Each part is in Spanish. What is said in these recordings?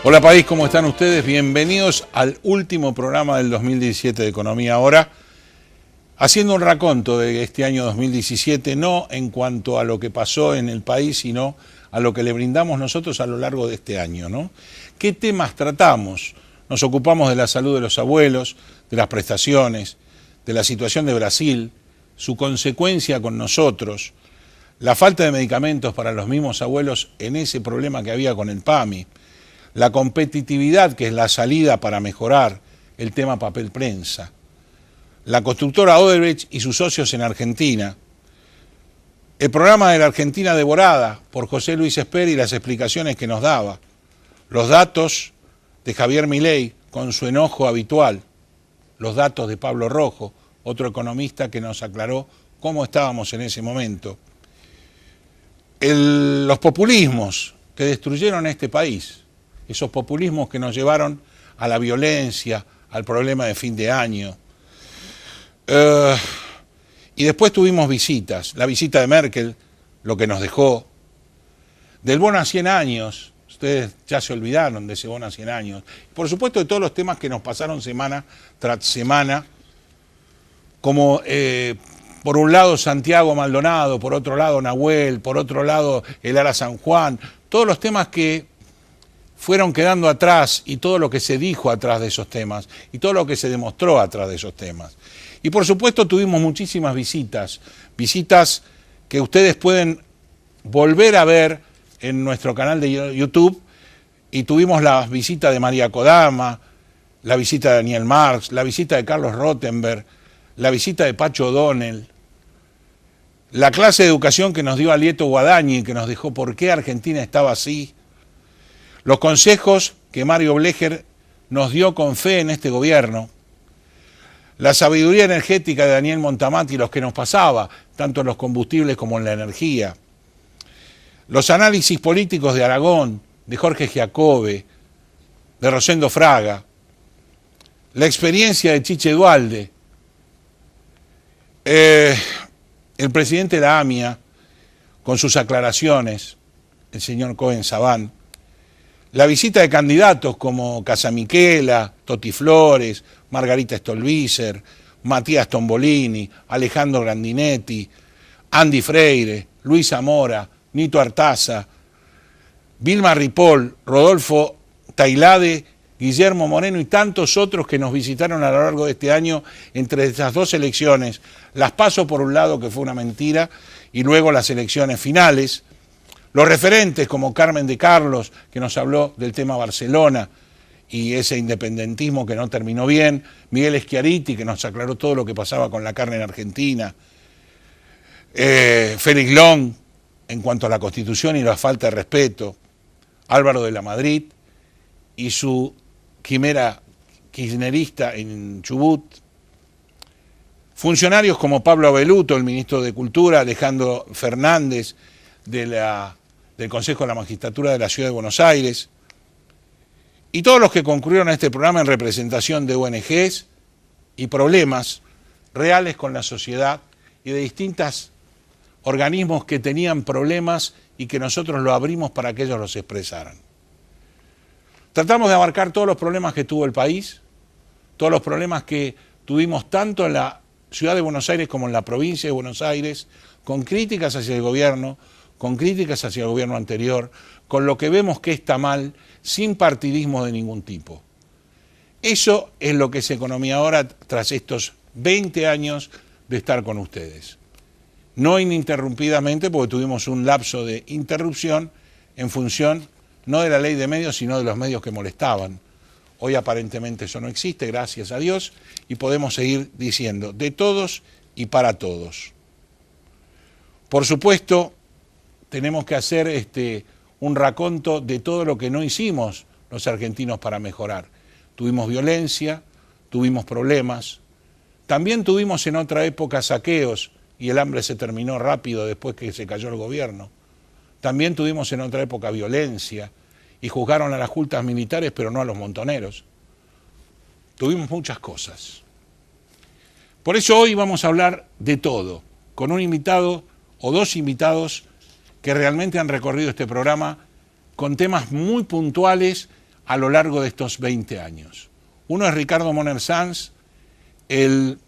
Hola país, ¿cómo están ustedes? Bienvenidos al último programa del 2017 de Economía Ahora, haciendo un raconto de este año 2017, no en cuanto a lo que pasó en el país, sino a lo que le brindamos nosotros a lo largo de este año, ¿no? ¿Qué temas tratamos? Nos ocupamos de la salud de los abuelos, de las prestaciones, de la situación de Brasil, su consecuencia con nosotros, la falta de medicamentos para los mismos abuelos en ese problema que había con el PAMI, la competitividad, que es la salida para mejorar el tema papel prensa, la constructora Odebrecht y sus socios en Argentina, el programa de la Argentina devorada por José Luis Esper y las explicaciones que nos daba, los datos de Javier Milei con su enojo habitual, los datos de Pablo Rojo, otro economista que nos aclaró cómo estábamos en ese momento, los populismos que destruyeron este país, esos populismos que nos llevaron a la violencia, al problema de fin de año. Y después tuvimos visitas, la visita de Merkel, lo que nos dejó, del bono a 100 años, ustedes ya se olvidaron de ese bono a 100 años, por supuesto de todos los temas que nos pasaron semana tras semana, como por un lado Santiago Maldonado, por otro lado Nahuel, por otro lado el Ara San Juan, todos los temas que fueron quedando atrás y todo lo que se dijo atrás de esos temas y todo lo que se demostró atrás de esos temas. Y por supuesto tuvimos muchísimas visitas que ustedes pueden volver a ver en nuestro canal de YouTube, y tuvimos la visita de María Kodama, la visita de Daniel Marx, la visita de Carlos Rottenberg, la visita de Pacho O'Donnell, la clase de educación que nos dio Alieto Guadañi, que nos dejó por qué Argentina estaba así, los consejos que Mario Blecher nos dio con fe en este gobierno, la sabiduría energética de Daniel Montamati, los que nos pasaba, tanto en los combustibles como en la energía, los análisis políticos de Aragón, de Jorge Giacobbe, de Rosendo Fraga, la experiencia de Chiche Duhalde, el presidente de la AMIA, con sus aclaraciones, el señor Cohen Sabán, la visita de candidatos como Casamiquela, Toti Flores, Margarita Stolbizer, Matías Tombolini, Alejandro Grandinetti, Andy Freire, Luis Zamora, Nito Artaza, Vilma Ripoll, Rodolfo Tailade, Guillermo Moreno y tantos otros que nos visitaron a lo largo de este año entre esas dos elecciones. Las PASO por un lado, que fue una mentira, y luego las elecciones finales. Los referentes como Carmen de Carlos, que nos habló del tema Barcelona y ese independentismo que no terminó bien, Miguel Schiariti, que nos aclaró todo lo que pasaba con la carne en Argentina, Félix Long, en cuanto a la Constitución y la falta de respeto, Álvaro de la Madrid y su quimera kirchnerista en Chubut, funcionarios como Pablo Abeluto, el ministro de Cultura, Alejandro Fernández, del Consejo de la Magistratura de la Ciudad de Buenos Aires, y todos los que concurrieron a este programa en representación de ONGs y problemas reales con la sociedad y de distintos organismos que tenían problemas y que nosotros lo abrimos para que ellos los expresaran. Tratamos de abarcar todos los problemas que tuvo el país, todos los problemas que tuvimos tanto en la Ciudad de Buenos Aires como en la provincia de Buenos Aires, con críticas hacia el gobierno, con críticas hacia el gobierno anterior, con lo que vemos que está mal, sin partidismo de ningún tipo. Eso es lo que es Economía Ahora tras estos 20 años de estar con ustedes. No ininterrumpidamente, porque tuvimos un lapso de interrupción en función no de la ley de medios, sino de los medios que molestaban. Hoy aparentemente eso no existe, gracias a Dios, y podemos seguir diciendo de todos y para todos. Por supuesto, tenemos que hacer un raconto de todo lo que no hicimos los argentinos para mejorar. Tuvimos violencia, tuvimos problemas, también tuvimos en otra época saqueos y el hambre se terminó rápido después que se cayó el gobierno. También tuvimos en otra época violencia y juzgaron a las juntas militares pero no a los montoneros. Tuvimos muchas cosas. Por eso hoy vamos a hablar de todo, con un invitado o dos invitados que realmente han recorrido este programa con temas muy puntuales a lo largo de estos 20 años. Uno es Ricardo Moner Sanz, el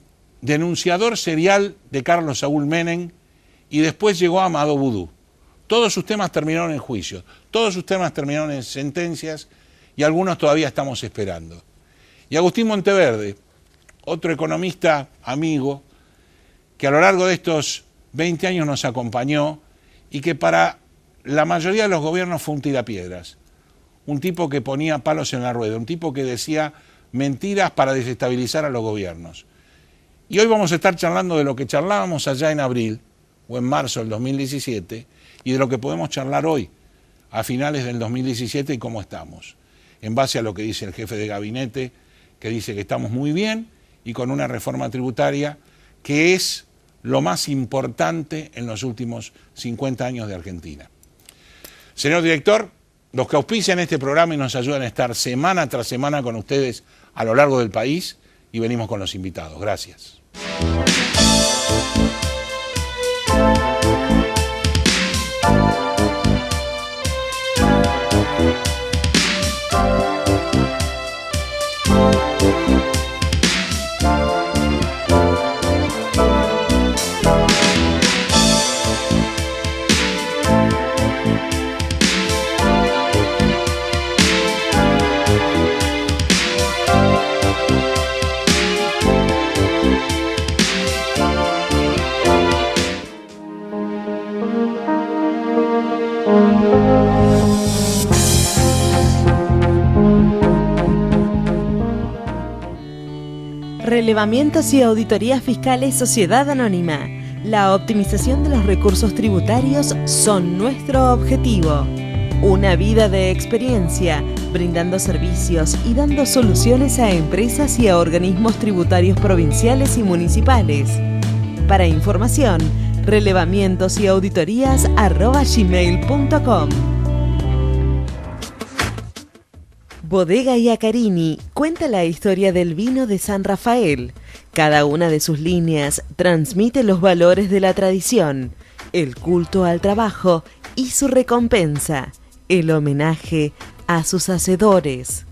denunciador serial de Carlos Saúl Menem, y después llegó a Amado Vudú. Todos sus temas terminaron en juicios, todos sus temas terminaron en sentencias y algunos todavía estamos esperando. Y Agustín Monteverde, otro economista amigo, que a lo largo de estos 20 años nos acompañó y que para la mayoría de los gobiernos fue un tirapiedras, un tipo que ponía palos en la rueda, un tipo que decía mentiras para desestabilizar a los gobiernos. Y hoy vamos a estar charlando de lo que charlábamos allá en abril o en marzo del 2017 y de lo que podemos charlar hoy, a finales del 2017 y cómo estamos, en base a lo que dice el jefe de gabinete, que dice que estamos muy bien y con una reforma tributaria que es lo más importante en los últimos 50 años de Argentina. Señor director, los que auspician este programa y nos ayudan a estar semana tras semana con ustedes a lo largo del país, y venimos con los invitados. Gracias. Relevamientos y auditorías fiscales Sociedad Anónima. La optimización de los recursos tributarios son nuestro objetivo. Una vida de experiencia, brindando servicios y dando soluciones a empresas y a organismos tributarios provinciales y municipales. Para información, relevamientosauditorías@gmail.com. Bodega Iacarini cuenta la historia del vino de San Rafael. Cada una de sus líneas transmite los valores de la tradición, el culto al trabajo y su recompensa, el homenaje a sus hacedores.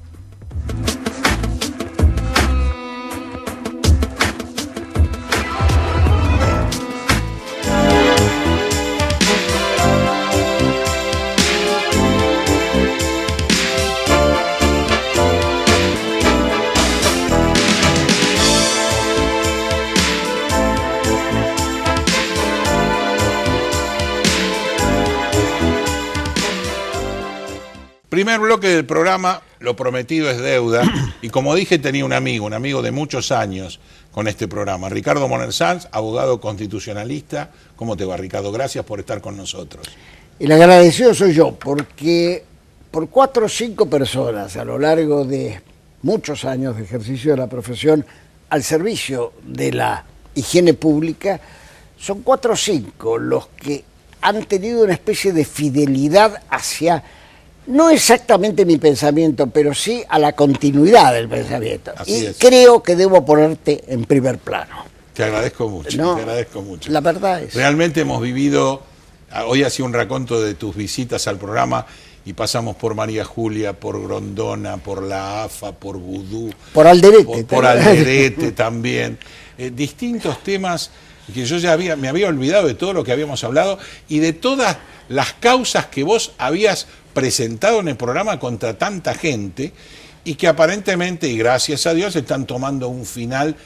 Primer bloque del programa, lo prometido es deuda, y como dije tenía un amigo de muchos años con este programa, Ricardo Moner Sanz, abogado constitucionalista. ¿Cómo te va, Ricardo? Gracias por estar con nosotros. El agradecido soy yo, porque por 4 o 5 personas a lo largo de muchos años de ejercicio de la profesión al servicio de la higiene pública, son 4 o 5 los que han tenido una especie de fidelidad hacia, no exactamente mi pensamiento, pero sí a la continuidad del pensamiento. Así es. Creo que debo ponerte en primer plano. Te agradezco mucho, No, te agradezco mucho. La verdad es... Realmente hemos vivido, hoy hacía un raconto de tus visitas al programa y pasamos por María Julia, por Grondona, por la AFA, por Vudú. Por Alderete. Por Alderete también. Distintos temas que yo ya me había olvidado de todo lo que habíamos hablado y de todas las causas que vos habías presentado en el programa contra tanta gente y que aparentemente, y gracias a Dios, están tomando un final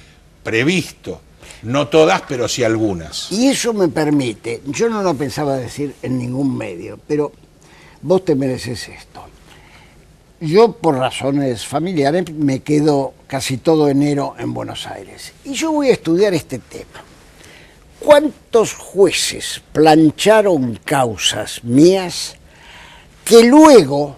previsto. No todas, pero sí algunas. Y eso me permite, yo no lo pensaba decir en ningún medio, pero vos te mereces esto. Yo, por razones familiares, me quedo casi todo enero en Buenos Aires. Y yo voy a estudiar este tema. ¿Cuántos jueces plancharon causas mías que luego,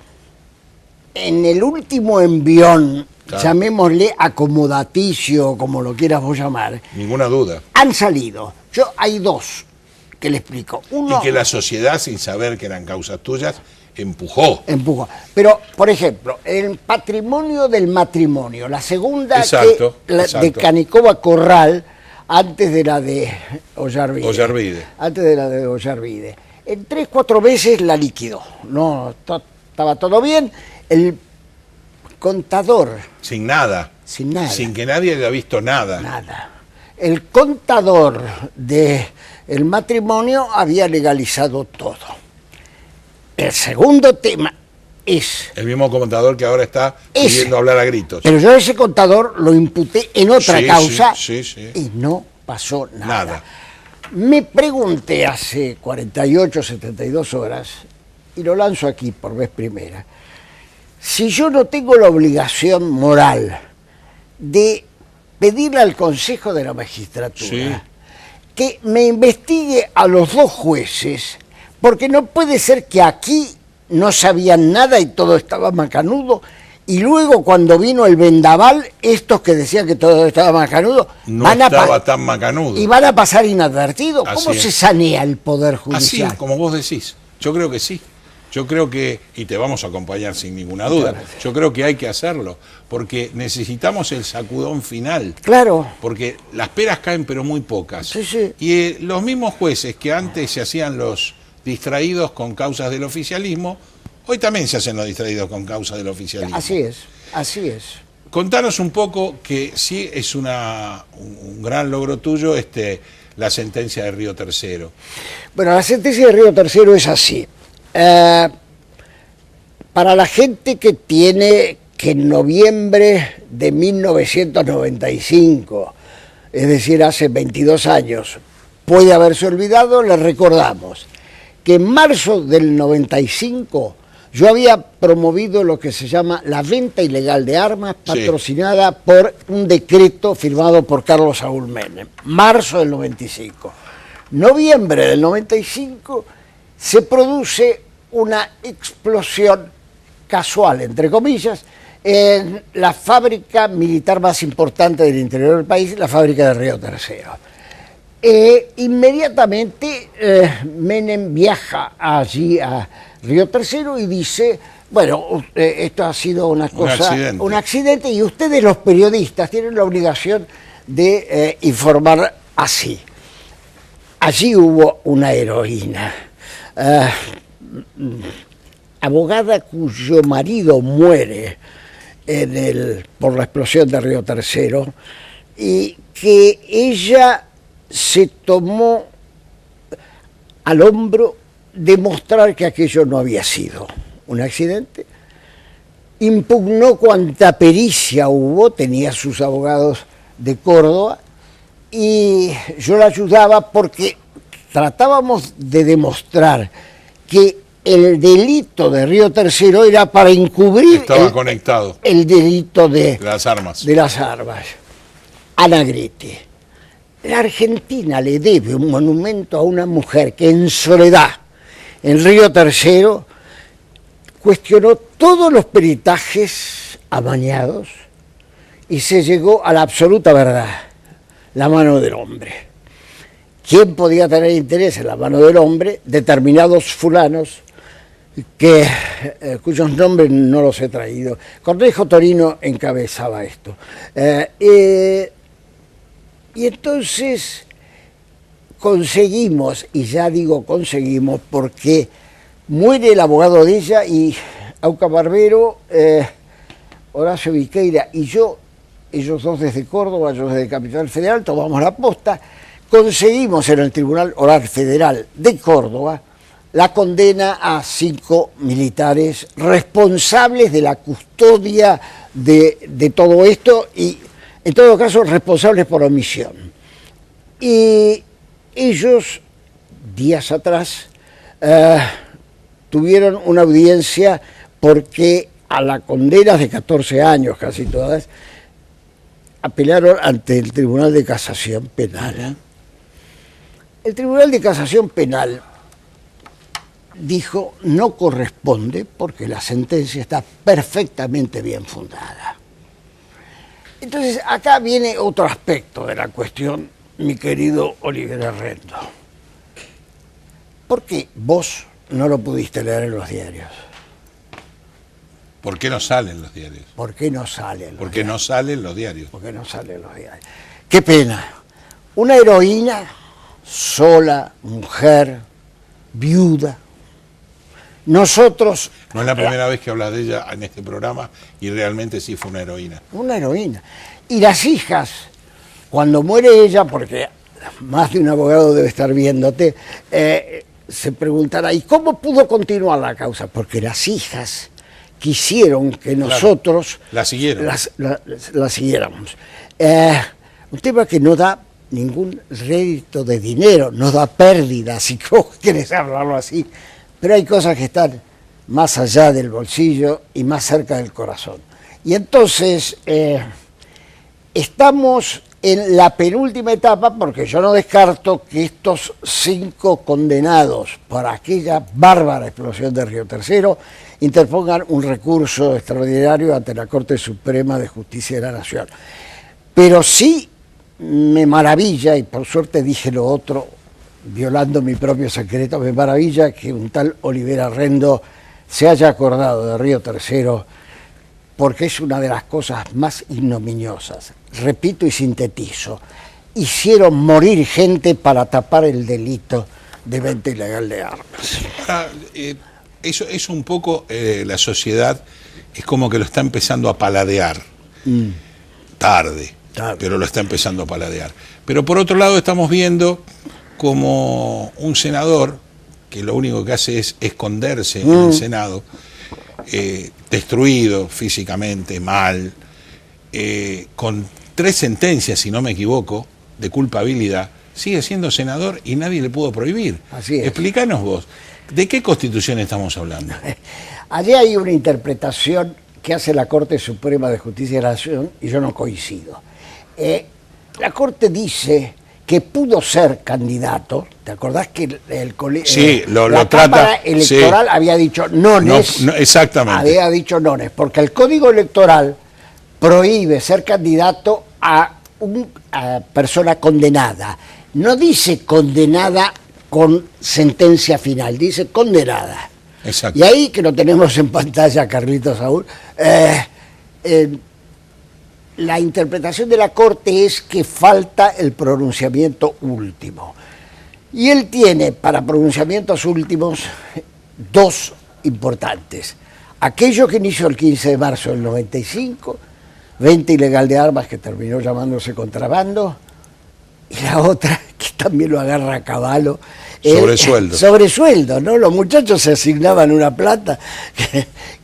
en el último envión, claro, llamémosle acomodaticio, como lo quieras vos llamar, ninguna duda. han salido. Hay dos que le explico. Uno, Y que la sociedad, sin saber que eran causas tuyas, empujó. Pero, por ejemplo, el patrimonio del matrimonio, la segunda Exacto, de exacto. Canicoba Corral, antes de la de Ollarvide. Ollarvide. Antes de la de Ollarvide. En 3-4 meses la liquidó. No, estaba todo bien. El contador, Sin nada. sin nada. Sin que nadie haya visto nada. Nada. El contador del matrimonio había legalizado todo. El segundo tema es... El mismo contador que ahora está Ese. pidiendo hablar a gritos. Pero yo a ese contador lo imputé en otra Sí, causa sí. y no pasó nada. Nada. Me pregunté hace 48, 72 horas, y lo lanzo aquí por vez primera, si yo no tengo la obligación moral de pedirle al Consejo de la Magistratura Sí. que me investigue a los dos jueces, porque no puede ser que aquí no sabían nada y todo estaba macanudo, y luego cuando vino el vendaval, estos que decían que todo estaba macanudo, No estaba tan macanudo. y van a pasar inadvertidos. ¿Cómo Así se es. sanea el Poder Así, Judicial? como vos decís. Yo creo que sí. Yo creo que, y te vamos a acompañar sin ninguna duda, yo creo que hay que hacerlo, porque necesitamos el sacudón final. Claro. Porque las peras caen, pero muy pocas. Sí, sí. Y los mismos jueces que antes se hacían los distraídos con causas del oficialismo, hoy también se hacen los distraídos con causas del oficialismo. Así es, así es. Contanos un poco, que sí es un gran logro tuyo, la sentencia de Río Tercero. Bueno, la sentencia de Río Tercero es así. Para la gente que tiene que en noviembre de 1995, es decir, hace 22 años, puede haberse olvidado, le recordamos que en marzo del 95 yo había promovido lo que se llama la venta ilegal de armas, patrocinada por un decreto firmado por Carlos Saúl Menem, marzo del 95. Noviembre del 95 se produce una explosión casual, entre comillas, en la fábrica militar más importante del interior del país, la fábrica de Río Tercero. Inmediatamente Menem viaja allí a Río Tercero y dice, bueno, esto ha sido una cosa, un accidente, y ustedes los periodistas tienen la obligación de informar así. Allí hubo una heroína, abogada cuyo marido muere por la explosión de Río Tercero, y que ella se tomó al hombro demostrar que aquello no había sido un accidente, impugnó cuanta pericia hubo, tenía sus abogados de Córdoba, y yo la ayudaba porque tratábamos de demostrar que el delito de Río Tercero era para encubrir conectado el delito de las armas. Ana Grete. La Argentina le debe un monumento a una mujer que en soledad, en Río Tercero, cuestionó todos los peritajes amañados y se llegó a la absoluta verdad, la mano del hombre. ¿Quién podía tener interés en la mano del hombre? Determinados fulanos, cuyos nombres no los he traído. Cornejo Torino encabezaba esto. Y entonces conseguimos, y ya digo conseguimos, porque muere el abogado de ella y Auca Barbero, Horacio Viqueira y yo, ellos dos desde Córdoba, yo desde Capital Federal, tomamos la posta, conseguimos en el Tribunal Oral Federal de Córdoba la condena a 5 militares responsables de la custodia de todo esto y, en todo caso, responsables por omisión. Y ellos, días atrás, tuvieron una audiencia porque a la condena de 14 años, casi todas, apelaron ante el Tribunal de Casación Penal. El Tribunal de Casación Penal dijo no corresponde porque la sentencia está perfectamente bien fundada. Entonces, acá viene otro aspecto de la cuestión, mi querido Olivera Rendo. ¿Por qué vos no lo pudiste leer en los diarios? ¿Por qué no salen los diarios? ¿Por qué no salen? Porque no salen los diarios. ¿Por qué no salen los diarios? Qué pena. Una heroína sola, mujer, viuda. Nosotros... No es la primera vez que hablas de ella en este programa y realmente sí fue una heroína. Una heroína. Y las hijas, cuando muere ella, porque más de un abogado debe estar viéndote, se preguntará, ¿y cómo pudo continuar la causa? Porque las hijas quisieron que nosotros la siguieron. la siguiéramos. Un tema que no da ningún rédito de dinero, no da pérdida, si vos querés hablarlo así, pero hay cosas que están más allá del bolsillo y más cerca del corazón. Y entonces estamos en la penúltima etapa, porque yo no descarto que estos 5 condenados por aquella bárbara explosión de Río Tercero interpongan un recurso extraordinario ante la Corte Suprema de Justicia de la Nación. Pero sí me maravilla, y por suerte dije lo otro, violando mi propio secreto, me maravilla que un tal Olivera Rendo se haya acordado de Río Tercero, porque es una de las cosas más ignominiosas. Repito y sintetizo, hicieron morir gente para tapar el delito de venta ilegal de armas. Eso es un poco, la sociedad es como que lo está empezando a paladear. Tarde, pero lo está empezando a paladear. Pero por otro lado estamos viendo como un senador, que lo único que hace es esconderse en el Senado, destruido físicamente, mal, con 3 sentencias, si no me equivoco, de culpabilidad, sigue siendo senador y nadie le pudo prohibir. Así es. Explícanos vos, ¿de qué constitución estamos hablando? Allí hay una interpretación que hace la Corte Suprema de Justicia de la Nación y yo no coincido. La Corte dice que pudo ser candidato. ¿Te acordás que sí, la Cámara Electoral había dicho nones? No, exactamente. Había dicho nones, porque el Código Electoral prohíbe ser candidato a una persona condenada. No dice condenada con sentencia final, dice condenada. Exacto. Y ahí, que lo tenemos en pantalla, Carlitos Saúl, la interpretación de la Corte es que falta el pronunciamiento último. Y él tiene para pronunciamientos últimos 2 importantes. Aquello que inició el 15 de marzo del 95, venta ilegal de armas, que terminó llamándose contrabando, y la otra, que también lo agarra a caballo, sobresueldo. Sobresueldo, ¿no? Los muchachos se asignaban una plata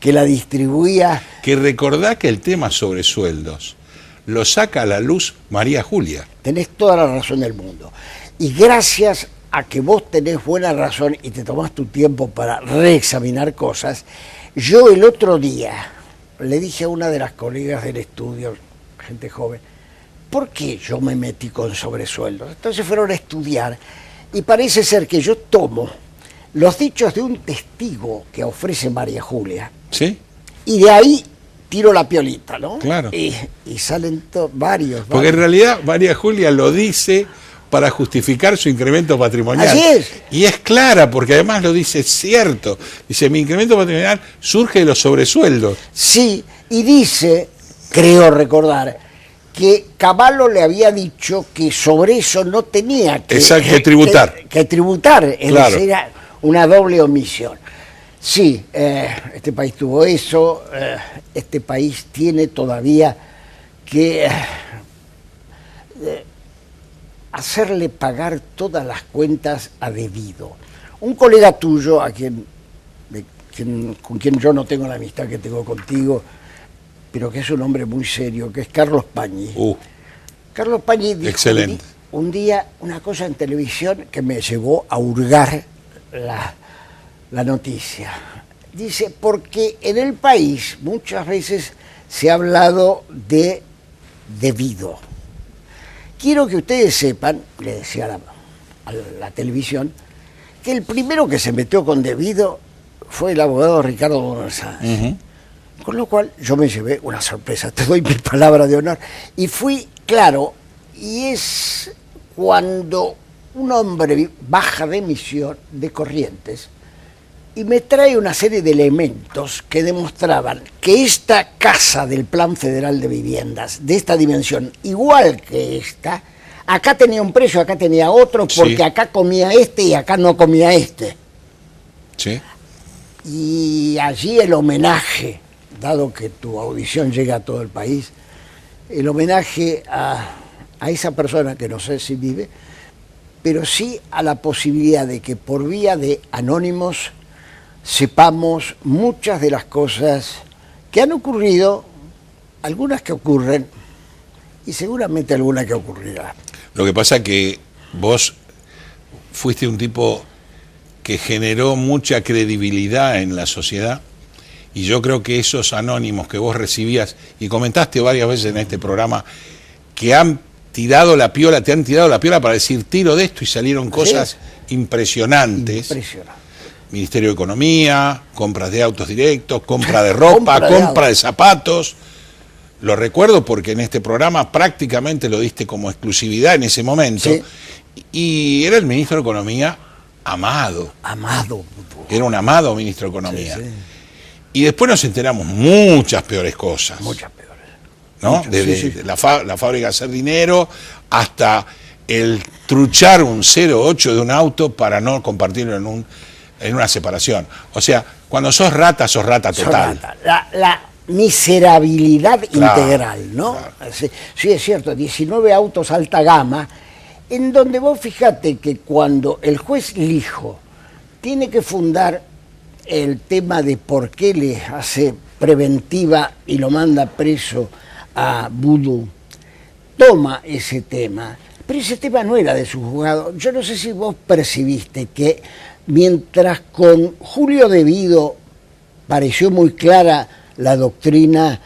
que la distribuía. Que recordá que el tema sobresueldos lo saca a la luz María Julia. Tenés toda la razón del mundo. Y gracias a que vos tenés buena razón y te tomás tu tiempo para reexaminar cosas, yo el otro día le dije a una de las colegas del estudio, gente joven, ¿por qué yo me metí con sobresueldos? Entonces fueron a estudiar y parece ser que yo tomo los dichos de un testigo que ofrece María Julia. ¿Sí? Y de ahí tiro la piolita, ¿no? Claro. Y salen varios. Porque en realidad María Julia lo dice para justificar su incremento patrimonial. Así es. Y es clara, porque además lo dice cierto. Dice, mi incremento patrimonial surge de los sobresueldos. Sí, y dice, creo recordar, que Cavallo le había dicho que sobre eso no tenía que tributar. Que tributar, Claro. Era una doble omisión. Sí, este país tuvo eso, este país tiene todavía que hacerle pagar todas las cuentas a debido. Un colega tuyo, con quien yo no tengo la amistad que tengo contigo, pero que es un hombre muy serio, que es Carlos Pañi. Carlos Pañi dijo excelente. Un día una cosa en televisión que me llevó a hurgar la noticia. Dice, porque en el país muchas veces se ha hablado de debido. Quiero que ustedes sepan, le decía a la televisión, que el primero que se metió con debido fue el abogado Ricardo Bonanza. Con lo cual yo me llevé una sorpresa, te doy mi palabra de honor. Y fui, claro, y es cuando un hombre baja de misión de Corrientes y me trae una serie de elementos que demostraban que esta casa del Plan Federal de Viviendas, de esta dimensión, igual que esta, acá tenía un precio, acá tenía otro, porque sí, acá comía este y acá no comía este. Sí. Y allí el homenaje, dado que tu audición llega a todo el país, el homenaje a esa persona que no sé si vive, pero sí a la posibilidad de que por vía de anónimos sepamos muchas de las cosas que han ocurrido, algunas que ocurren y seguramente alguna que ocurrirá. Lo que pasa es que vos fuiste un tipo que generó mucha credibilidad en la sociedad y yo creo que esos anónimos que vos recibías, y comentaste varias veces en este programa, que han tirado la piola, te han tirado la piola para decir tiro de esto y salieron cosas impresionantes. Impresionante. Ministerio de Economía, compras de autos directos, compra de ropa, compra de zapatos. Lo recuerdo porque en este programa prácticamente lo diste como exclusividad en ese momento. Sí. Y era el ministro de Economía amado. Amado. Era un amado ministro de Economía. Sí, sí. Y después nos enteramos muchas peores cosas. Muchas peores. ¿No? Muchas, desde sí. la fábrica de hacer dinero hasta el truchar un 0,8 de un auto para no compartirlo en una separación. O sea, cuando sos rata total. Sos rata. La miserabilidad integral, ¿no? Claro. Sí, es cierto, 19 autos alta gama, en donde vos fijate que cuando el juez Lijo tiene que fundar el tema de por qué le hace preventiva y lo manda preso a Vudú, toma ese tema, pero ese tema no era de su juzgado. Yo no sé si vos percibiste que mientras con Julio Devido pareció muy clara la doctrina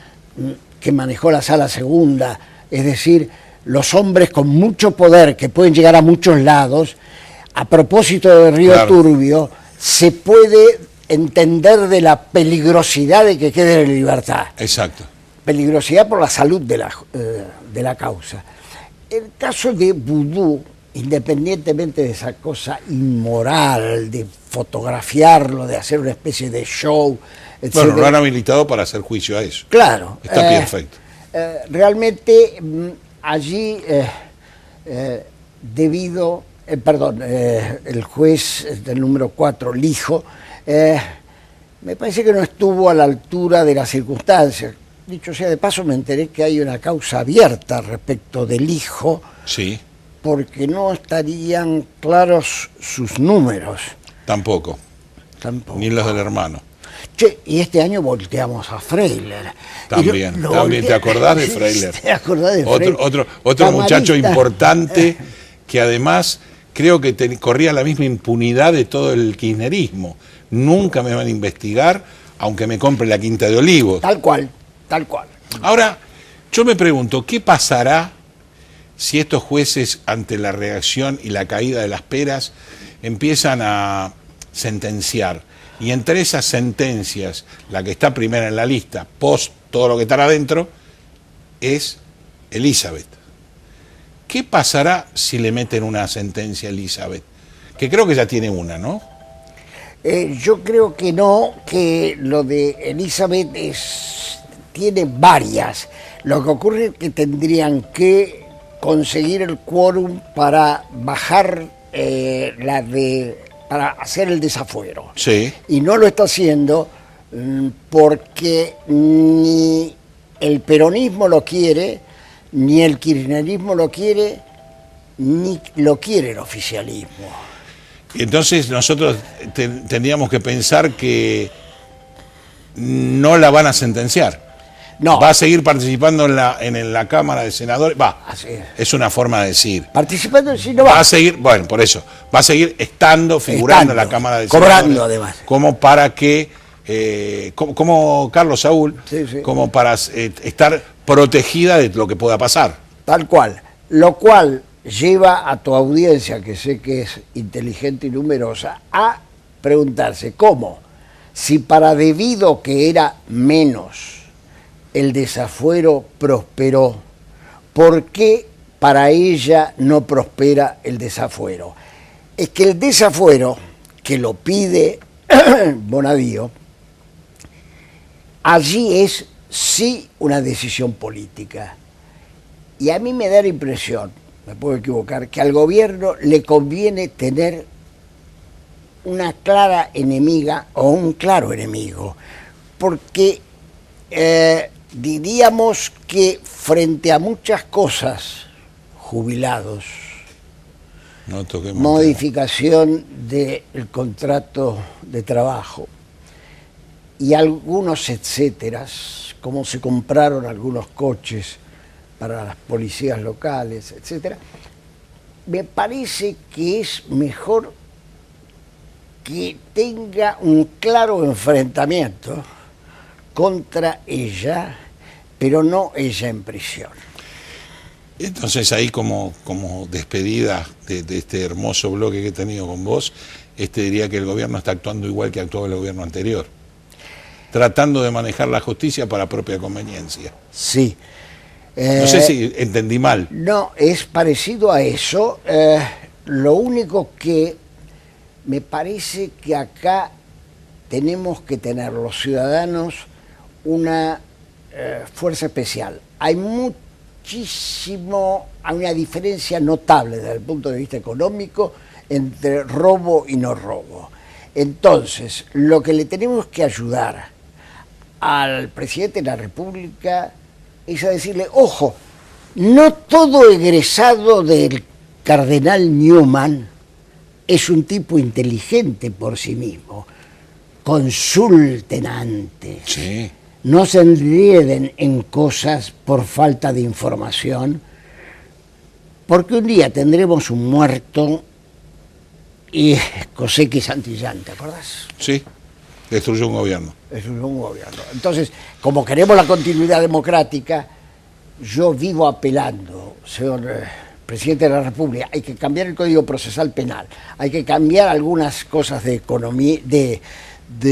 que manejó la Sala Segunda, es decir, los hombres con mucho poder que pueden llegar a muchos lados, a propósito de Río Claro. Turbio, se puede entender de la peligrosidad de que quede en libertad. Exacto. Peligrosidad por la salud de la causa. El caso de Vudú, independientemente de esa cosa inmoral, de fotografiarlo, de hacer una especie de show, etc. Bueno, lo han habilitado para hacer juicio a eso. Claro. Está perfecto. Realmente allí, el juez del número 4, Lijo, me parece que no estuvo a la altura de las circunstancias. Dicho sea de paso, me enteré que hay una causa abierta respecto del hijo, Sí. porque no estarían claros sus números. Tampoco. Ni los del hermano. Che, y este año volteamos a Freiler. También, ¿te acordás de Freiler? ¿Te acordás de Freiler? Otro muchacho importante que además creo que corría la misma impunidad de todo el kirchnerismo. Nunca me van a investigar, aunque me compre la Quinta de Olivos. Tal cual, tal cual. Ahora, yo me pregunto, ¿qué pasará si estos jueces, ante la reacción y la caída de las peras, empiezan a sentenciar? Y entre esas sentencias, la que está primera en la lista, post todo lo que estará adentro, es Elizabeth. ¿Qué pasará si le meten una sentencia a Elizabeth? Que creo que ya tiene una, ¿no? Yo creo que no, que lo de Elizabeth tiene varias. Lo que ocurre es que tendrían que conseguir el quórum para bajar para hacer el desafuero. Sí. Y no lo está haciendo porque ni el peronismo lo quiere, ni el kirchnerismo lo quiere, ni lo quiere el oficialismo. Entonces nosotros tendríamos que pensar que no la van a sentenciar. No. Va a seguir participando en la Cámara de Senadores. Así es una forma de decir. Participando, sí, no va. Va a seguir, bueno, por eso, va a seguir figurando en la Cámara de Senadores. Cobrando además. Como para que, como Carlos Saúl, sí, sí, como para estar protegida de lo que pueda pasar. Tal cual. Lo cual lleva a tu audiencia, que sé que es inteligente y numerosa, a preguntarse cómo, si para debido que era menos el desafuero prosperó, ¿por qué para ella no prospera el desafuero? Es que el desafuero, que lo pide Bonadío, allí es sí una decisión política. Y a mí me da la impresión, me puedo equivocar, que al gobierno le conviene tener una clara enemiga o un claro enemigo, porque diríamos que frente a muchas cosas, jubilados, modificación del contrato de trabajo y algunos etcéteras, como se compraron algunos coches para las policías locales, etcétera, me parece que es mejor que tenga un claro enfrentamiento contra ella, pero no ella en prisión. Entonces ahí como despedida de este hermoso bloque que he tenido con vos, diría que el gobierno está actuando igual que actuó el gobierno anterior, tratando de manejar la justicia para propia conveniencia. Sí. No sé si entendí mal. No, es parecido a eso. Lo único que me parece que acá tenemos que tener los ciudadanos una fuerza especial. Hay una diferencia notable desde el punto de vista económico entre robo y no robo. Entonces, lo que le tenemos que ayudar al presidente de la República es a decirle, ojo, no todo egresado del cardenal Newman es un tipo inteligente por sí mismo. Consulten antes. Sí. No se enreden en cosas por falta de información, porque un día tendremos un muerto y Cosequi Santillán, ¿te acordás? Sí, destruyó un gobierno. Destruyó un gobierno. Entonces, como queremos la continuidad democrática, yo vivo apelando, señor presidente de la República, hay que cambiar el Código Procesal Penal, hay que cambiar algunas cosas de economía, de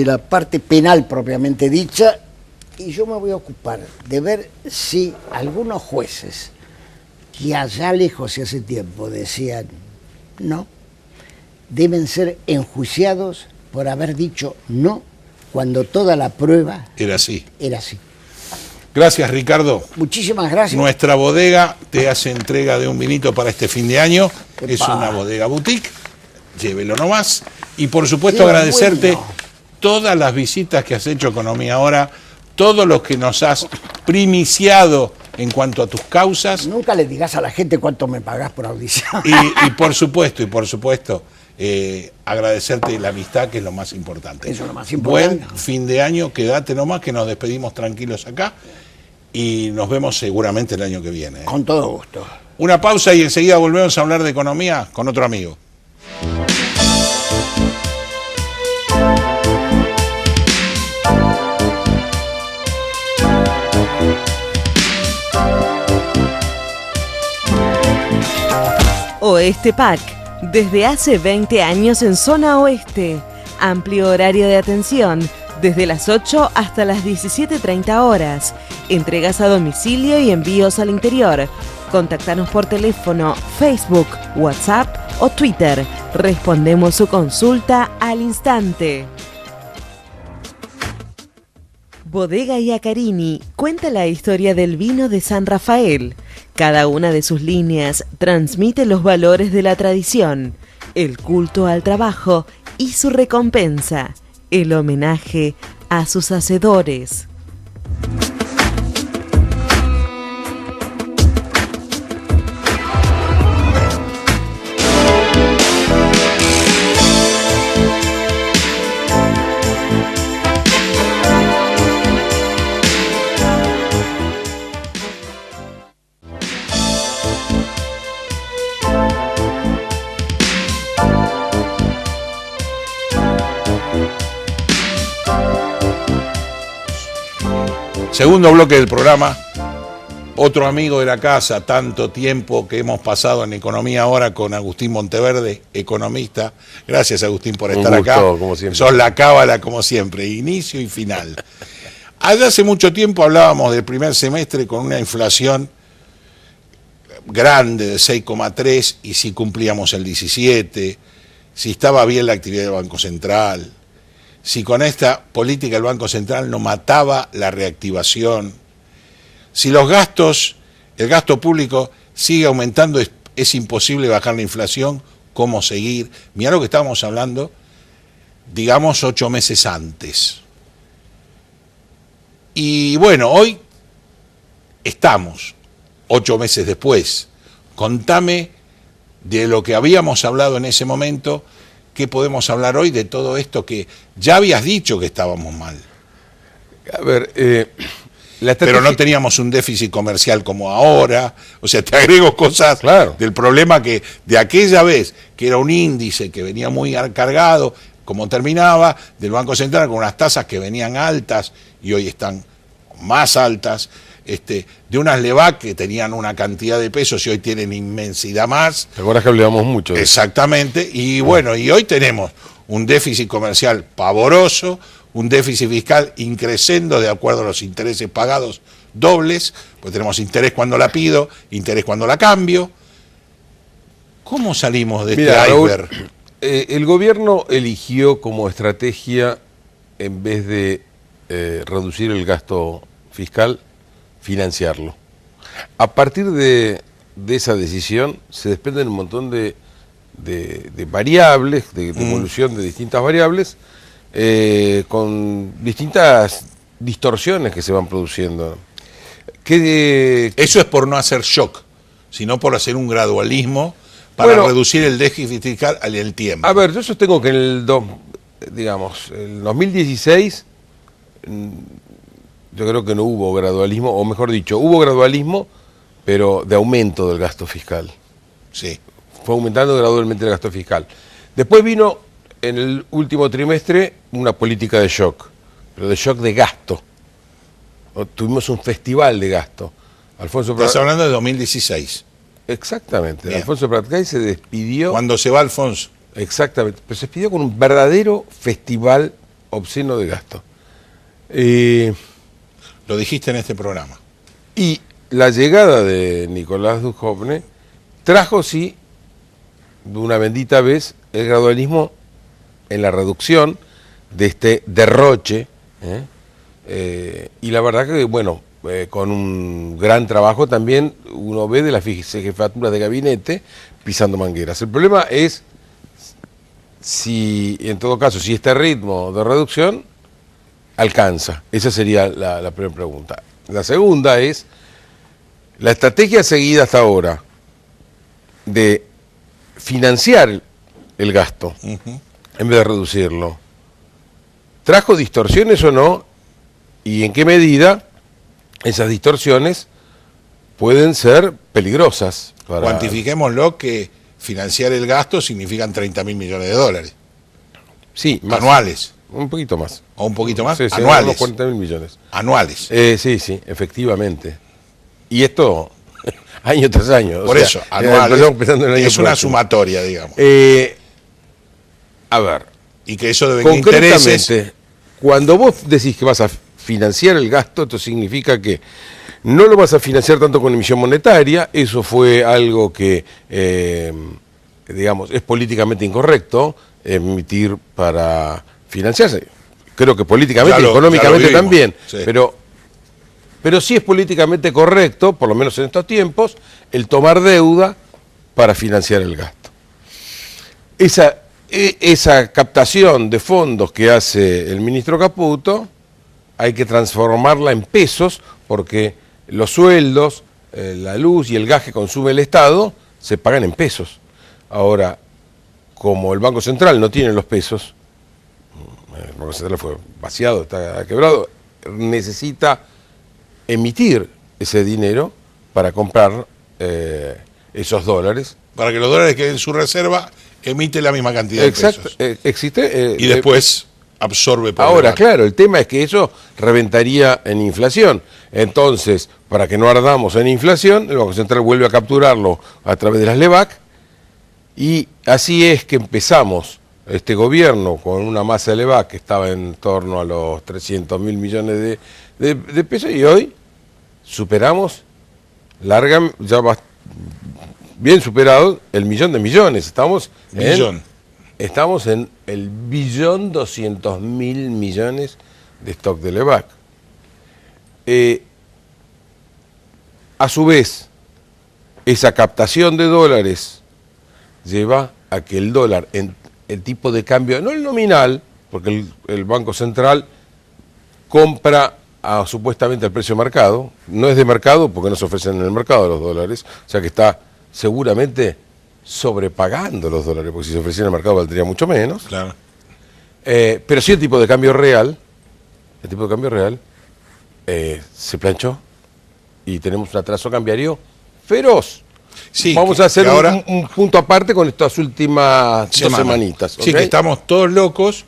la parte penal propiamente dicha, y yo me voy a ocupar de ver si algunos jueces que allá lejos y hace tiempo decían no, deben ser enjuiciados por haber dicho no cuando toda la prueba era así. Era así. Gracias, Ricardo. Muchísimas gracias. Nuestra bodega te hace entrega de un vinito para este fin de año. Es una bodega boutique. Llévelo nomás. Y por supuesto agradecerte todas las visitas que has hecho a Economía Ahora, todo lo que nos has primiciado en cuanto a tus causas. Nunca le digas a la gente cuánto me pagás por audición. Y por supuesto, agradecerte la amistad, que es lo más importante. Eso es lo más importante. Buen fin de año, quédate nomás, que nos despedimos tranquilos acá y nos vemos seguramente el año que viene. Con todo gusto. Una pausa y enseguida volvemos a hablar de economía con otro amigo. Oeste Pack, desde hace 20 años en zona oeste. Amplio horario de atención, desde las 8 hasta las 17:30 horas. Entregas a domicilio y envíos al interior. Contáctanos por teléfono, Facebook, WhatsApp o Twitter. Respondemos su consulta al instante. Bodega Iacarini cuenta la historia del vino de San Rafael. Cada una de sus líneas transmite los valores de la tradición, el culto al trabajo y su recompensa, el homenaje a sus hacedores. Segundo bloque del programa, otro amigo de la casa, tanto tiempo que hemos pasado en economía ahora con Agustín Monteverde, economista. Gracias, Agustín, por estar acá. Como siempre. Sos la cábala, como siempre, inicio y final. Allá hace mucho tiempo hablábamos del primer semestre con una inflación grande de 6,3 y si cumplíamos el 17, si estaba bien la actividad del Banco Central, si con esta política el Banco Central no mataba la reactivación. Si los gastos, el gasto público sigue aumentando, es imposible bajar la inflación, ¿cómo seguir? Mirá lo que estábamos hablando, digamos 8 meses antes. Y bueno, hoy estamos 8 meses después. Contame de lo que habíamos hablado en ese momento, ¿qué podemos hablar hoy de todo esto que ya habías dicho que estábamos mal? A ver, pero no teníamos un déficit comercial como ahora, o sea, te agrego cosas claro. del problema que de aquella vez, que era un índice que venía muy cargado, como terminaba, del Banco Central con unas tasas que venían altas y hoy están más altas, de unas LEVAC que tenían una cantidad de pesos y hoy tienen inmensidad más. ¿Te acuerdas que hablábamos mucho de eso? Exactamente, y bueno, y hoy tenemos un déficit comercial pavoroso, un déficit fiscal increciendo de acuerdo a los intereses pagados dobles, pues tenemos interés cuando la pido, interés cuando la cambio. ¿Cómo salimos de este iceberg? Raúl, el gobierno eligió como estrategia, en vez de reducir el gasto fiscal, financiarlo. A partir de esa decisión se desprenden un montón de variables, de evolución de distintas variables, con distintas distorsiones que se van produciendo. Eso es por no hacer shock, sino por hacer un gradualismo para reducir el déficit fiscal en el tiempo. A ver, yo sostengo que en el 2016 yo creo que no hubo gradualismo, o mejor dicho, hubo gradualismo, pero de aumento del gasto fiscal. Sí. Fue aumentando gradualmente el gasto fiscal. Después vino en el último trimestre una política de shock, pero de shock de gasto. Tuvimos un festival de gasto. Estás hablando de 2016. Exactamente. Bien. Alfonso Pratgay se despidió. Cuando se va Alfonso. Exactamente. Pero se despidió con un verdadero festival obsceno de gasto. Lo dijiste en este programa. Y la llegada de Nicolás Dujovne trajo, sí, de una bendita vez, el gradualismo en la reducción de este derroche, y la verdad que, bueno, con un gran trabajo también uno ve de las jefaturas de gabinete pisando mangueras. El problema es si, en todo caso, si este ritmo de reducción alcanza. Esa sería la primera pregunta. La segunda es, la estrategia seguida hasta ahora de financiar el gasto en vez de reducirlo, ¿trajo distorsiones o no? ¿Y en qué medida esas distorsiones pueden ser peligrosas? Cuantifiquémoslo, que financiar el gasto significan 30.000 millones de dólares. Sí, más. Anuales. Un poquito más. ¿O un poquito más? Sí, sí, anuales. unos 40.000 millones. Anuales. Sí, efectivamente. Y esto año tras año. Por eso, anuales. Es una próximo. Sumatoria, digamos. A ver. Y que eso debe Concretamente, intereses. Cuando vos decís que vas a financiar el gasto, esto significa que no lo vas a financiar tanto con emisión monetaria. Eso fue algo que, digamos, es políticamente incorrecto, emitir para financiarse. Creo que políticamente y económicamente también. Sí. Pero sí es políticamente correcto, por lo menos en estos tiempos, el tomar deuda para financiar el gasto. Esa captación de fondos que hace el ministro Caputo hay que transformarla en pesos, porque los sueldos, la luz y el gas que consume el Estado se pagan en pesos. Ahora, como el Banco Central no tiene los pesos, el Banco Central fue vaciado, está quebrado, necesita emitir ese dinero para comprar esos dólares. Para que los dólares que en su reserva emite la misma cantidad de pesos. Existe. Y después absorbe por Ahora, debajo. claro, el tema es que eso reventaría en inflación. Entonces, para que no ardamos en inflación, el Banco Central vuelve a capturarlo a través de las LEVAC, y así es que empezamos este gobierno con una masa de LEVAC que estaba en torno a los 300.000 millones de pesos, y hoy superamos, ya va bien superado el millón de millones. Estamos en el 1.200.000 millones de stock de LEVAC. A su vez, esa captación de dólares lleva a que el dólar, en el tipo de cambio, no el nominal, porque el Banco Central compra supuestamente al precio de mercado, no es de mercado porque no se ofrecen en el mercado los dólares, o sea que está seguramente sobrepagando los dólares, porque si se ofreciera en el mercado valdría mucho menos. Claro. Pero sí el tipo de cambio real, se planchó y tenemos un atraso cambiario feroz. Sí, vamos a hacer ahora un punto aparte con estas últimas 2 semanitas. Sí, ¿ok? que estamos todos locos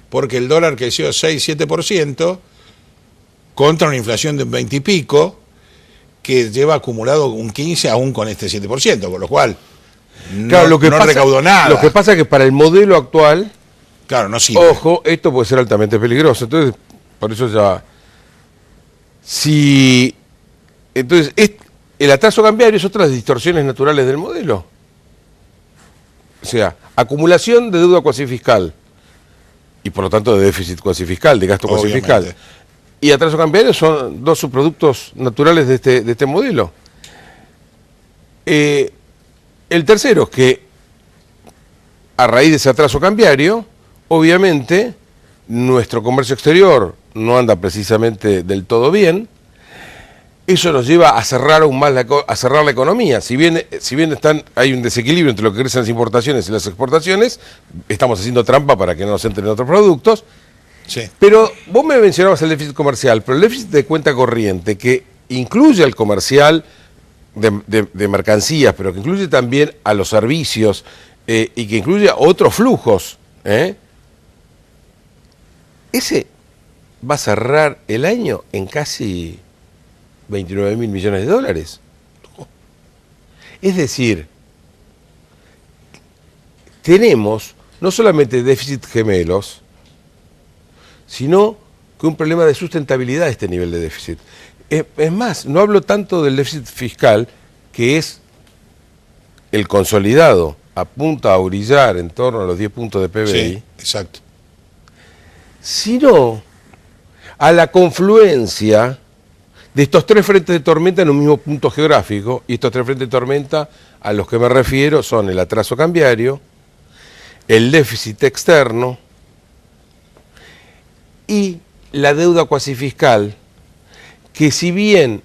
porque el dólar creció 6-7% contra una inflación de un 20 y pico que lleva acumulado un 15 aún con este 7%, con lo cual Claro, lo que no pasa, recaudó nada. Lo que pasa es que para el modelo actual, claro, no sirve. ojo, esto puede ser altamente peligroso. Entonces, por eso ya... Entonces, el atraso cambiario es otra de las distorsiones naturales del modelo. O sea, acumulación de deuda cuasi fiscal y por lo tanto de déficit cuasi fiscal, de gasto cuasi Obviamente. fiscal. Y atraso cambiario son dos subproductos naturales de este modelo. El tercero es que a raíz de ese atraso cambiario, obviamente, nuestro comercio exterior no anda precisamente del todo bien. Eso nos lleva a cerrar aún más a cerrar la economía. Si bien hay un desequilibrio entre lo que crecen las importaciones y las exportaciones, estamos haciendo trampa para que no nos entren otros productos. Sí. Pero vos me mencionabas el déficit comercial, pero el déficit de cuenta corriente, que incluye al comercial de mercancías, pero que incluye también a los servicios y que incluye a otros flujos, ese va a cerrar el año en casi 29.000 millones de dólares. Es decir, tenemos no solamente déficit gemelos, sino que un problema de sustentabilidad de este nivel de déficit. Es más, no hablo tanto del déficit fiscal, que es el consolidado, apunta a orillar en torno a los 10 puntos de PBI, Sí, exacto. sino a la confluencia de estos 3 frentes de tormenta en un mismo punto geográfico. Y estos 3 frentes de tormenta a los que me refiero son el atraso cambiario, el déficit externo y la deuda cuasi fiscal, que si bien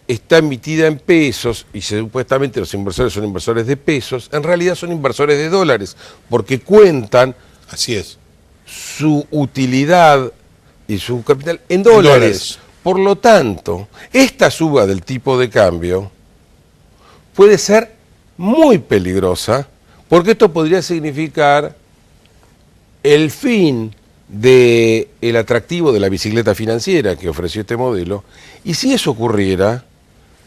está emitida en pesos y supuestamente los inversores son inversores de pesos, en realidad son inversores de dólares, porque cuentan Así es. su utilidad y su capital en dólares. Por lo tanto, esta suba del tipo de cambio puede ser muy peligrosa, porque esto podría significar el fin del atractivo de la bicicleta financiera que ofreció este modelo. Y si eso ocurriera,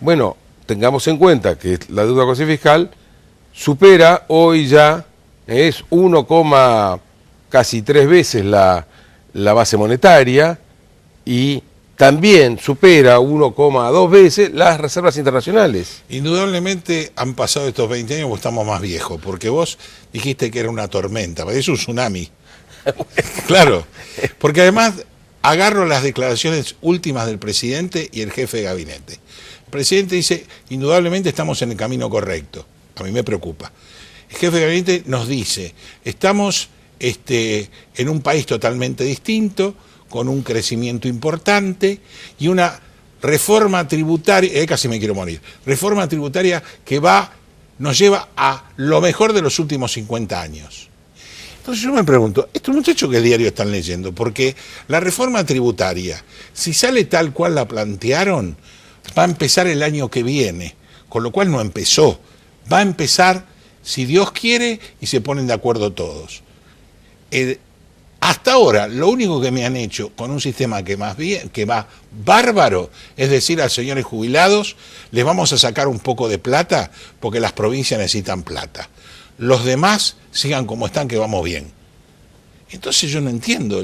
bueno, tengamos en cuenta que la deuda cuasi fiscal supera hoy ya, es casi 3 veces la base monetaria, y también supera 1,2 veces las reservas internacionales. Indudablemente han pasado estos 20 años porque estamos más viejos, porque vos dijiste que era una tormenta, es un tsunami. Claro, porque además agarro las declaraciones últimas del presidente y el jefe de gabinete. El presidente dice, indudablemente estamos en el camino correcto. A mí me preocupa. El jefe de gabinete nos dice, estamos en un país totalmente distinto, con un crecimiento importante y una reforma tributaria, casi me quiero morir, reforma tributaria que nos lleva a lo mejor de los últimos 50 años. Entonces yo me pregunto, estos muchachos que diario están leyendo, porque la reforma tributaria, si sale tal cual la plantearon, va a empezar el año que viene, con lo cual no empezó, va a empezar si Dios quiere y se ponen de acuerdo todos. Hasta ahora, lo único que me han hecho con un sistema que va bárbaro, es decir, a los señores jubilados, les vamos a sacar un poco de plata porque las provincias necesitan plata. Los demás sigan como están, que vamos bien. Entonces yo no entiendo,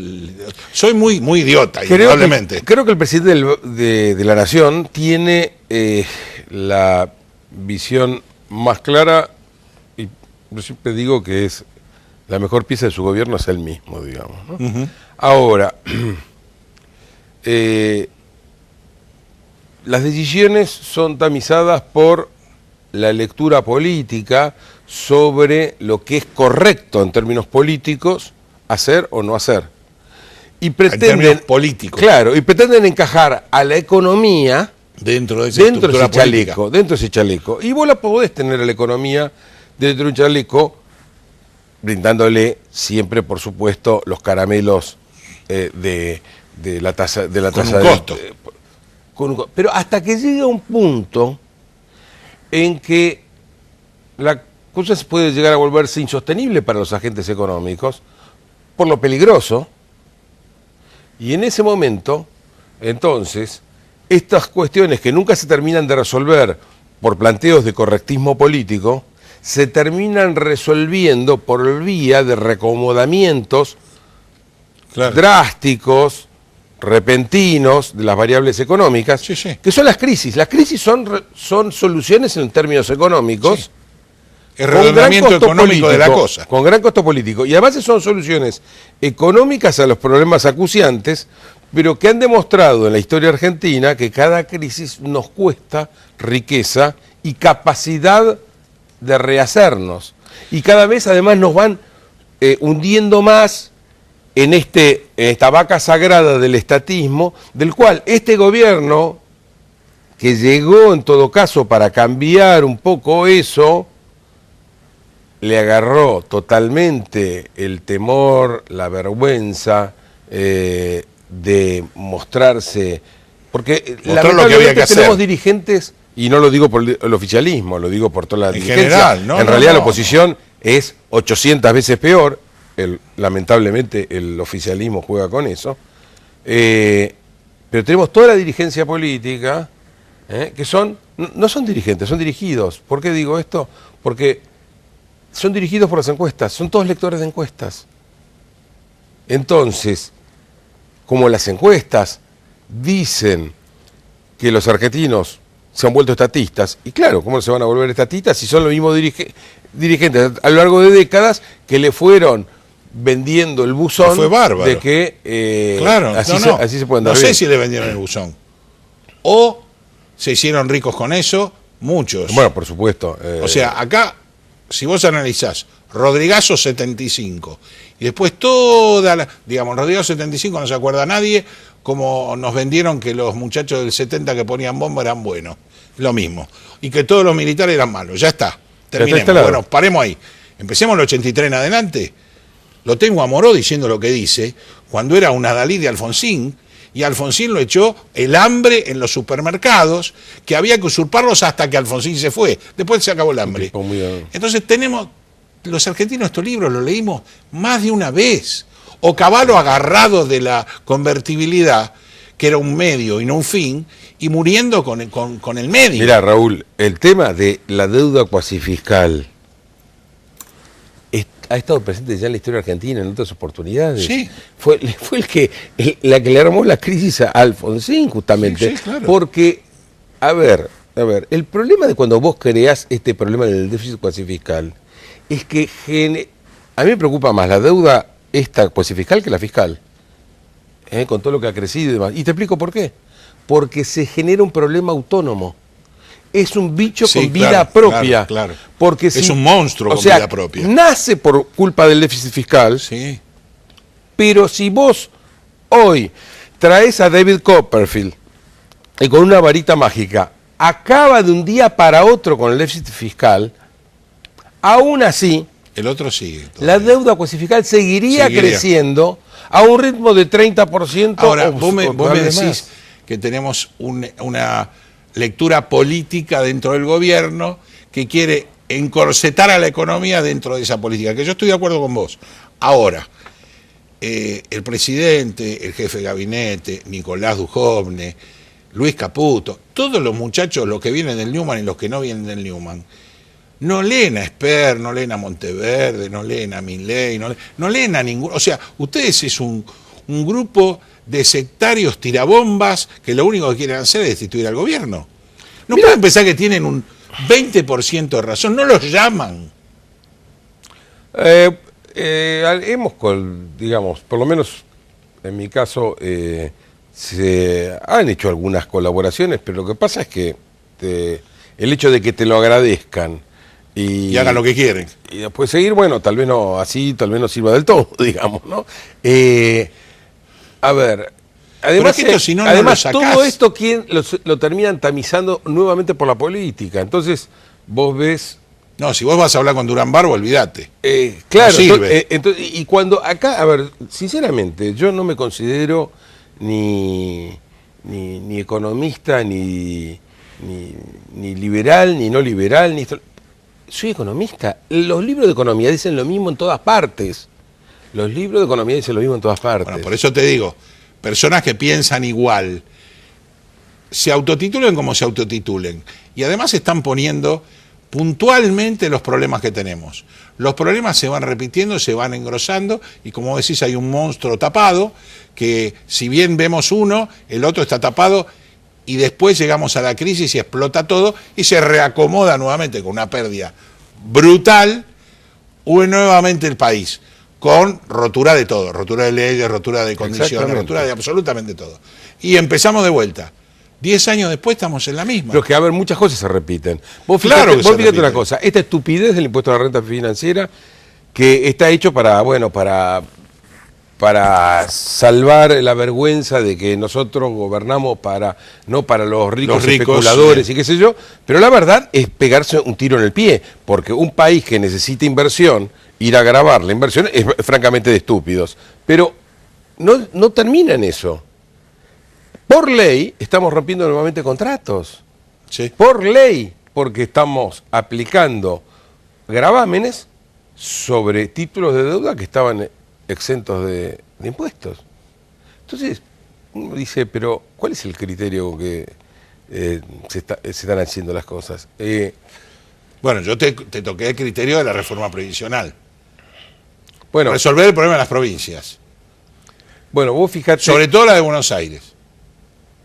soy muy idiota, indudablemente. Creo que el presidente de la Nación tiene la visión más clara, y yo siempre digo que es la mejor pieza de su gobierno es él mismo, digamos, ¿no? Uh-huh. Ahora, las decisiones son tamizadas por la lectura política sobre lo que es correcto en términos políticos hacer o no hacer. Y pretenden, en términos políticos. Claro, y pretenden encajar a la economía dentro de ese chaleco. Y vos la podés tener a la economía dentro de un chaleco, brindándole siempre, por supuesto, los caramelos de la tasa de costo. Pero hasta que llega un punto en que la cosa puede llegar a volverse insostenible para los agentes económicos por lo peligroso, y en ese momento, entonces, estas cuestiones que nunca se terminan de resolver por planteos de correctismo político, se terminan resolviendo por vía de recomodamientos drásticos, repentinos de las variables económicas, que son las crisis. Las crisis son soluciones en términos económicos, el reordenamiento económico de la cosa. Con gran costo político. Y además son soluciones económicas a los problemas acuciantes, pero que han demostrado en la historia argentina que cada crisis nos cuesta riqueza y capacidad de rehacernos. Y cada vez además nos van hundiendo más en esta vaca sagrada del estatismo, del cual este gobierno, que llegó en todo caso para cambiar un poco eso, le agarró totalmente el temor, la vergüenza de mostrarse, porque lamentablemente tenemos dirigentes, y no lo digo por el oficialismo, lo digo por toda la dirigencia. General, ¿no? En realidad la oposición es 800 veces peor, lamentablemente el oficialismo juega con eso, pero tenemos toda la dirigencia política que no son dirigentes, son dirigidos. ¿Por qué digo esto? Porque son dirigidos por las encuestas, son todos lectores de encuestas. Entonces, como las encuestas dicen que los argentinos se han vuelto estatistas, y claro, ¿cómo se van a volver estatistas si son los mismos dirigentes a lo largo de décadas que le fueron vendiendo el buzón de que así se pueden dar bien? No sé si le vendieron el buzón, o se hicieron ricos con eso, muchos. Bueno, por supuesto. O sea, acá, si vos analizás, Rodrigazo 75, y después Rodrigazo 75 no se acuerda nadie, como nos vendieron que los muchachos del 70 que ponían bomba eran buenos, lo mismo, y que todos los militares eran malos, ya está, terminemos, bueno, paremos ahí, empecemos el 83 en adelante. Lo tengo a Moró diciendo lo que dice, cuando era un adalid de Alfonsín, y Alfonsín lo echó el hambre en los supermercados, que había que usurparlos hasta que Alfonsín se fue. Después se acabó el hambre. Entonces los argentinos estos libros los leímos más de una vez. O Cavallo agarrado de la convertibilidad, que era un medio y no un fin, y muriendo con el medio. Mirá, Raúl, el tema de la deuda cuasi fiscal ha estado presente ya en la historia argentina en otras oportunidades. Sí. Fue la que le armó la crisis a Alfonsín, justamente. Sí, claro. Porque, a ver, el problema de cuando vos creás este problema del déficit cuasi fiscal es que a mí me preocupa más la deuda esta cuasi fiscal que la fiscal, con todo lo que ha crecido y demás. Y te explico por qué. Porque se genera un problema autónomo. Es un bicho con vida propia. Claro. Porque es un monstruo con vida propia. Nace por culpa del déficit fiscal, sí. Pero si vos hoy traes a David Copperfield y con una varita mágica acaba de un día para otro con el déficit fiscal, aún así el otro sigue. La deuda cuasi fiscal seguiría creciendo a un ritmo de 30%. Ahora, vos me decís que tenemos una lectura política dentro del gobierno que quiere encorsetar a la economía dentro de esa política, que yo estoy de acuerdo con vos. Ahora, el presidente, el jefe de gabinete, Nicolás Dujovne, Luis Caputo, todos los muchachos, los que vienen del Newman y los que no vienen del Newman, no leen a Esper, no leen a Monteverde, no leen a Milei, no leen a ninguno. O sea, ustedes es un grupo de sectarios tirabombas que lo único que quieren hacer es destituir al gobierno. No pueden pensar que tienen un 20% de razón, no los llaman. Digamos, por lo menos en mi caso, se han hecho algunas colaboraciones, pero lo que pasa es que el hecho de que te lo agradezcan y hagan lo que quieren. Y después seguir, bueno, tal vez no así, tal vez no sirva del todo, digamos, ¿no? A ver, además, esto, si no, además no todo esto lo terminan tamizando nuevamente por la política. Entonces, vos ves... No, si vos vas a hablar con Durán Barbo, olvídate. Claro, no sirve. Y cuando acá, a ver, sinceramente, yo no me considero ni economista, ni liberal, ni no liberal, soy economista. Los libros de economía dicen lo mismo en todas partes. Los libros de economía dicen lo mismo en todas partes. Bueno, por eso te digo, personas que piensan igual, se autotitulen como se autotitulen. Y además están poniendo puntualmente los problemas que tenemos. Los problemas se van repitiendo, se van engrosando, y como decís, hay un monstruo tapado, que si bien vemos uno, el otro está tapado, y después llegamos a la crisis y explota todo, y se reacomoda nuevamente con una pérdida brutal, nuevamente el país, con rotura de todo, rotura de leyes, rotura de condiciones, rotura de absolutamente todo. Y empezamos de vuelta. 10 años después estamos en la misma. Pero que, a ver, muchas cosas se repiten. Vos fíjate una cosa, esta estupidez del impuesto a la renta financiera, que está hecho para salvar la vergüenza de que nosotros gobernamos no para los ricos especuladores, sí, y qué sé yo, pero la verdad es pegarse un tiro en el pie, porque un país que necesita inversión, ir a grabar la inversión es francamente de estúpidos. Pero no termina en eso. Por ley estamos rompiendo nuevamente contratos. Sí. Por ley, porque estamos aplicando gravámenes sobre títulos de deuda que estaban exentos de impuestos. Entonces, uno dice, pero ¿cuál es el criterio que se están haciendo las cosas? Bueno, yo te toqué el criterio de la reforma previsional. Bueno, resolver el problema de las provincias. Bueno, vos fijate... Sobre todo la de Buenos Aires.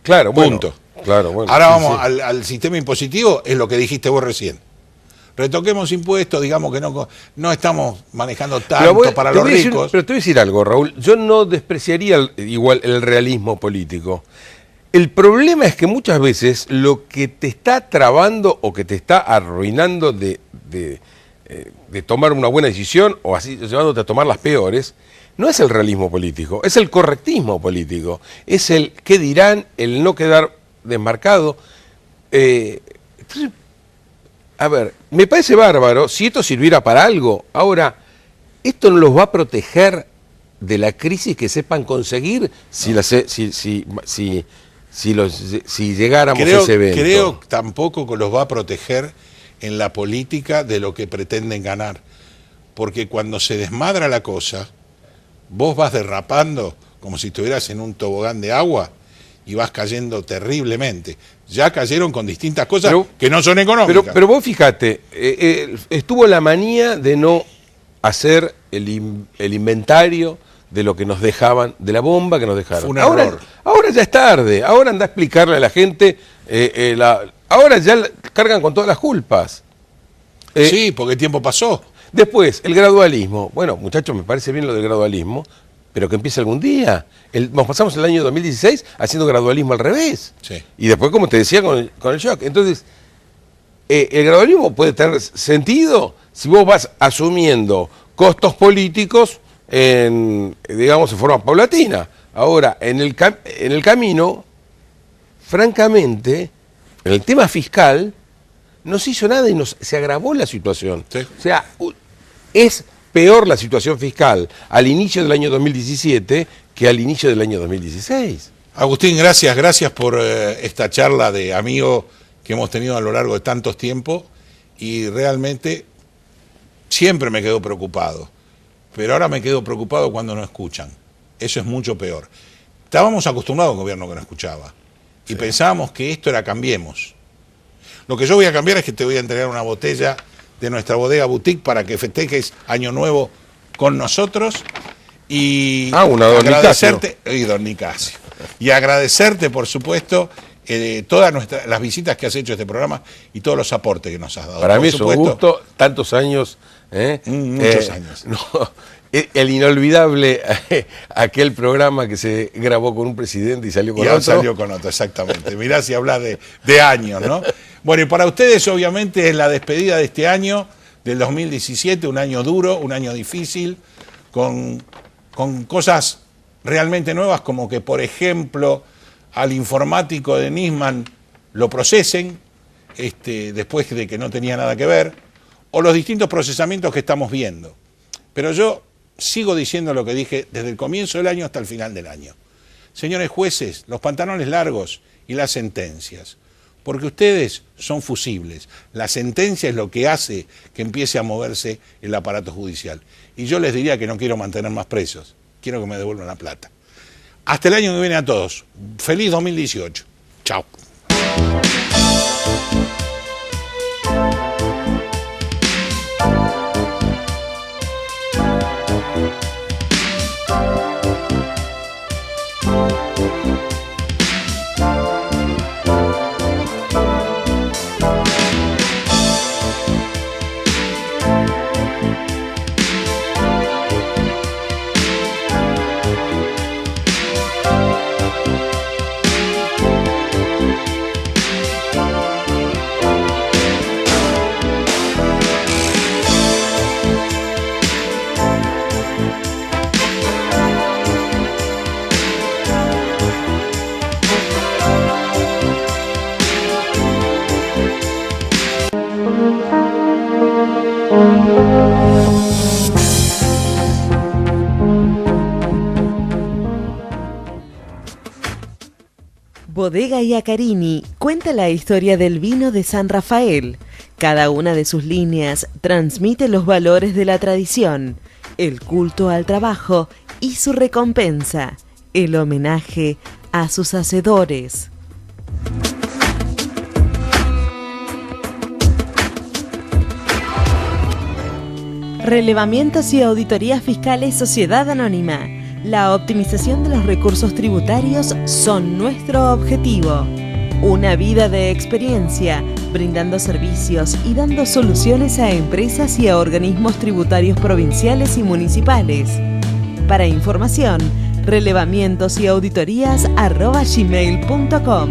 Claro, punto. Bueno, claro, bueno. Ahora vamos al sistema impositivo, es lo que dijiste vos recién. Retoquemos impuestos, digamos que no estamos manejando tanto para los ricos. Pero te voy a decir algo, Raúl. Yo no despreciaría igual el realismo político. El problema es que muchas veces lo que te está trabando o que te está arruinando de tomar una buena decisión o así llevándote a tomar las peores, no es el realismo político, es el correctismo político, es el qué dirán, el no quedar desmarcado. Entonces, a ver, me parece bárbaro si esto sirviera para algo. Ahora, ¿esto no los va a proteger de la crisis que sepan conseguir si llegáramos a ese evento? Creo tampoco que los va a proteger en la política de lo que pretenden ganar. Porque cuando se desmadra la cosa, vos vas derrapando como si estuvieras en un tobogán de agua y vas cayendo terriblemente. Ya cayeron con distintas cosas que no son económicas. Pero vos fíjate, estuvo la manía de no hacer el inventario de lo que nos dejaban, de la bomba que nos dejaron. Fue un error. Ahora ya es tarde, ahora anda a explicarle a la gente, ahora ya cargan con todas las culpas. Sí, porque el tiempo pasó. Después, el gradualismo. Bueno, muchachos, me parece bien lo del gradualismo, pero que empiece algún día. Nos pasamos el año 2016 haciendo gradualismo al revés. Sí. Y después, como te decía, con el shock. Entonces, el gradualismo puede tener sentido si vos vas asumiendo costos políticos digamos, en forma paulatina. Ahora, en el camino, francamente, en el tema fiscal, no se hizo nada y se agravó la situación. Sí. O sea, es peor la situación fiscal al inicio del año 2017 que al inicio del año 2016. Agustín, gracias por esta charla de amigo que hemos tenido a lo largo de tantos tiempos, y realmente siempre me quedo preocupado, pero ahora me quedo preocupado cuando no escuchan. eso es mucho peor. Estábamos acostumbrados a un gobierno que no escuchaba y pensábamos que esto era Cambiemos. Lo que yo voy a cambiar es que te voy a entregar una botella de nuestra bodega boutique para que festejes Año Nuevo con nosotros y una Don agradecerte, y Don Nicasio, y agradecerte, por supuesto, todas las visitas que has hecho a este programa y todos los aportes que nos has dado. Para por mí es un gusto, tantos años. Muchos años. No, el inolvidable aquel programa que se grabó con un presidente y salió con otro. Salió con otro, exactamente. Mirá si hablas de años, ¿no? Bueno, y para ustedes obviamente es la despedida de este año, del 2017, un año duro, un año difícil, con cosas realmente nuevas, como que, por ejemplo, al informático de Nisman lo procesen, después de que no tenía nada que ver, o los distintos procesamientos que estamos viendo. Pero yo sigo diciendo lo que dije desde el comienzo del año hasta el final del año. Señores jueces, los pantalones largos y las sentencias, porque ustedes son fusibles. La sentencia es lo que hace que empiece a moverse el aparato judicial. Y yo les diría que no quiero mantener más presos, quiero que me devuelvan la plata. Hasta el año que viene a todos. Feliz 2018. Chao. Bodega Iacarini cuenta la historia del vino de San Rafael. Cada una de sus líneas transmite los valores de la tradición, el culto al trabajo y su recompensa, el homenaje a sus hacedores. Relevamientos y auditorías fiscales Sociedad Anónima. La optimización de los recursos tributarios son nuestro objetivo. Una vida de experiencia, brindando servicios y dando soluciones a empresas y a organismos tributarios provinciales y municipales. Para información, relevamientos y auditorías @gmail.com.